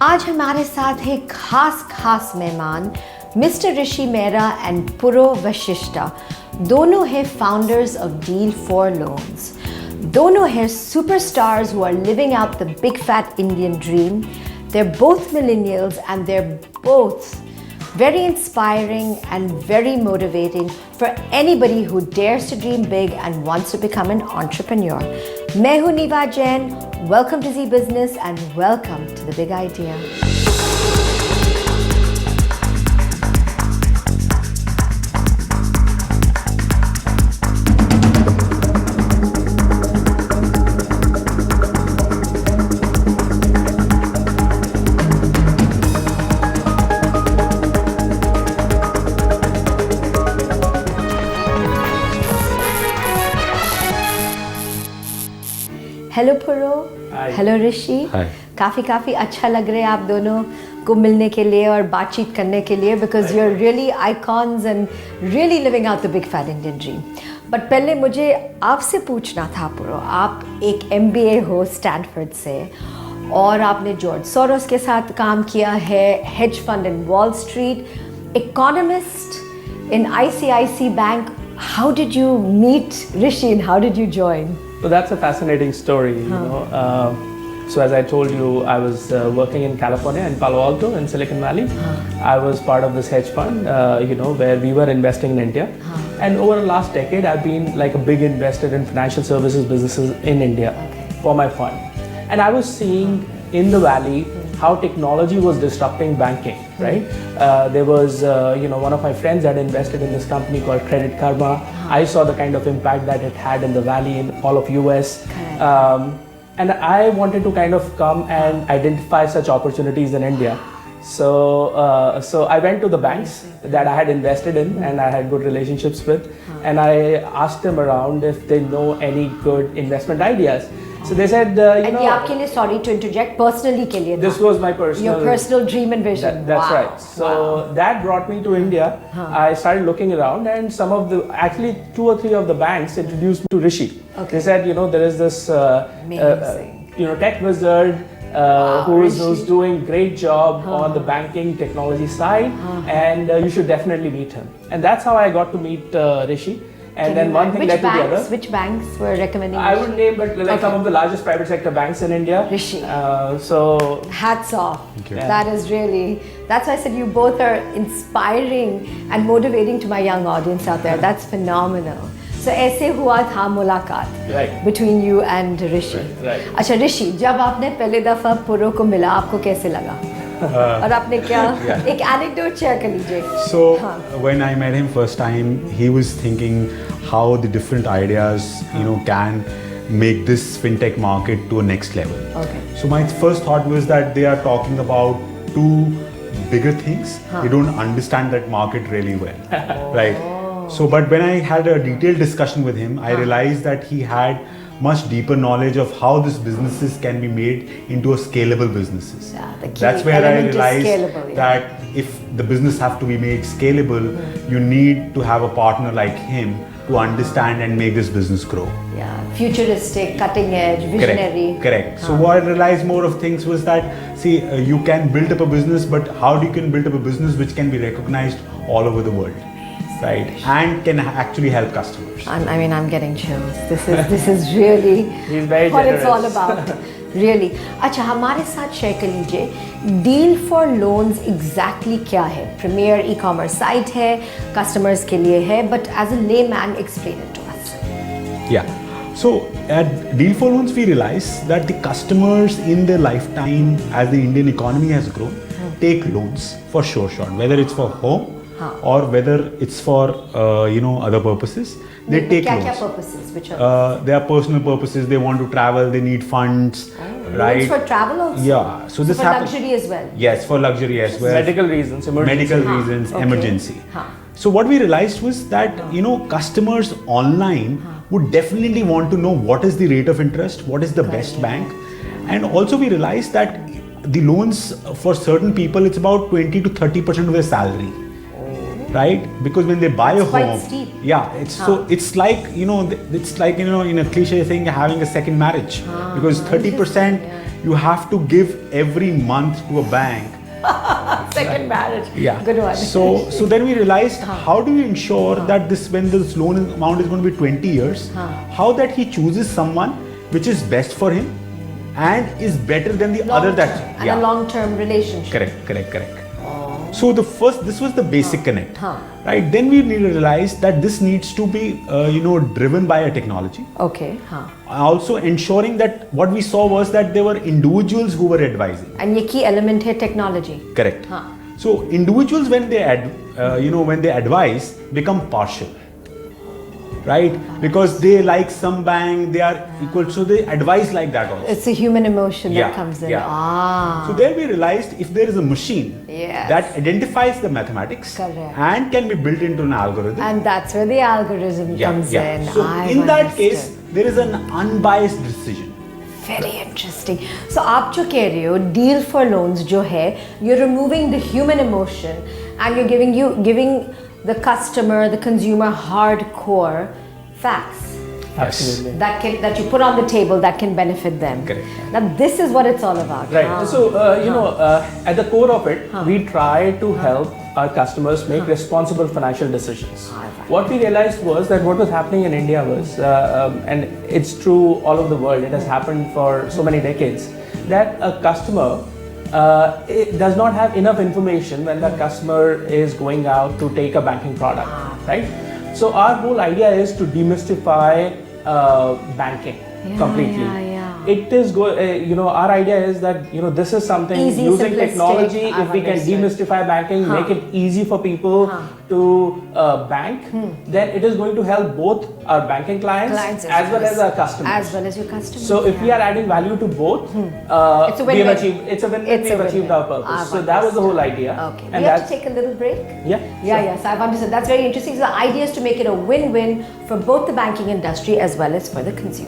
आज हमारे साथ है खास मेहमान मिस्टर ऋषि मेहरा एंड पुरो वशिष्ठा। दोनों हैं फाउंडर्स ऑफ Deal4loans। दोनों हैं superstars who are living out the big fat Indian dream. They're both millennials and they're both very inspiring and very motivating for anybody who dares to dream big and wants to become an entrepreneur. मैं हूं नीवा Jain. Welcome to Zee Business and welcome to the big idea. Hello पुरो, hello ऋषि। काफ़ी अच्छा लग रहा है आप दोनों को मिलने के लिए और बातचीत करने के लिए because you are really icons and really living out the big fat Indian dream. But पहले मुझे आपसे पूछना था पुरो, आप एक MBA हो स्टैनफोर्ड से और आपने जॉर्ज सोरोस के साथ काम किया है, hedge fund in Wall Street, economist in ICICI bank. How did you meet Rishi and how did you join? So that's a fascinating story, you know. So as I told you, I was working in California, in Palo Alto, in Silicon Valley. I was part of this hedge fund, where we were investing in India. And over the last decade, I've been like a big investor in financial services businesses in India for my fund. And I was seeing in the valley how technology was disrupting banking, right? There was, one of my friends had invested in this company called Credit Karma. I saw the kind of impact that it had in the valley in all of US. And I wanted to kind of come and identify such opportunities in India. So I went to the banks that I had invested in and I had good relationships with. And I asked them around if they know any good investment ideas. So they said, and ये आपके लिए, sorry to interject, personally के लिए this was my personal, your personal dream and vision. That's right. So that brought me to India. I started looking around, and actually 2 or 3 of the banks introduced me to Rishi. They said, there is this tech wizard who's doing great job on the banking technology side, and you should definitely meet him. And that's how I got to meet Rishi. And then one thing led to the other. Which banks were recommending? I would name, but some of the largest private sector banks in India. Rishi. So hats off. Thank you. That is really. That's why I said you both are inspiring and motivating to my young audience out there. That's phenomenal. So ऐसे हुआ था मुलाकात between you and Rishi. Right. अच्छा ऋषि, जब आपने पहले दफा पुरो को मिला, आपको कैसे लगा? और आपने क्या एक anecdote share कर लीजिए? So when I met him first time, he was thinking how the different ideas can make this fintech market to a next level. Okay. So my first thought was that they are talking about 2 bigger things. They don't understand that market really well, right? So but when I had a detailed discussion with him, I realized that he had much deeper knowledge of how these businesses can be made into a scalable businesses. That's where I realized that if the business have to be made scalable, you need to have a partner like him to understand and make this business grow. Yeah, futuristic, cutting edge, visionary. Correct. So what I realized more of things was that, you can build up a business, but how do you can build up a business which can be recognized all over the world? Right, and can actually help customers. I'm getting chills. This is really He's very what generous. it's all about. Really. अच्छा, हमारे साथ share कर लीजिए Deal4loans exactly क्या है? Premier e-commerce site है, customers के लिए है, but as a layman, explain it to us. Yeah. So at Deal4loans, we realized that the customers in their lifetime, as the Indian economy has grown, take loans for sure, whether it's for home. Or whether it's for other purposes, they take loans. क्या purposes? Which are they are personal purposes. They want to travel. They need funds, right? Loans for travel also. Yeah. So this for happens. luxury as well. Yes, for luxury as well. medical reasons, emergency. Emergency. So what we realized was that customers online would definitely want to know what is the rate of interest, what is the best bank, and also we realized that the loans for certain people it's about 20 to 30% of their salary. right? Because when they buy a quite home, steep. yeah, it's like it's like in a cliche thing having a second marriage, because 30% you have to give every month to a bank. Second marriage. Yeah. Good one. So then we realized, how do we ensure that when this loan amount is going to be 20 years, how that he chooses someone which is best for him and is better than the other that a long-term relationship. Correct. So this was the basic connect, right? Then we realized that this needs to be driven by a technology. Okay. Also ensuring that what we saw was that there were individuals who were advising. And ये key element है technology. Correct. So individuals when they when they advise become partial, right? Because they like some bank, they are equal, so they advise like that also. It's a human emotion that comes in. So there we realized if there is a machine that identifies the mathematics and can be built into an algorithm. And that's where the algorithm comes in. So in that case, there is an unbiased decision. Very interesting. So आप जो कह रहे हो deal for loans जो है, you're removing the human emotion and you're giving the customer, the consumer hardcore facts. Absolutely. That you put on the table that can benefit them. Correct. Now this is what it's all about. Right. So at the core of it, we try to help our customers make responsible financial decisions. What we realized was that what was happening in India was, and it's true all over the world, it has happened for so many decades, that a customer it does not have enough information when the customer is going out to take a banking product, right? So our whole idea is to demystify banking completely. It is our idea is that this is something easy, using simplistic. technology. If we can demystify banking, make it easy for people to bank, then it is going to help both our banking clients as well as our customers. As well as your customers. So if we are adding value to both, it's a win-win. we've achieved our purpose. So that was the whole idea. Okay. And we have to take a little break. Yeah. So I've understood. That's very interesting. So the idea is to make it a win-win for both the banking industry as well as for the consumer.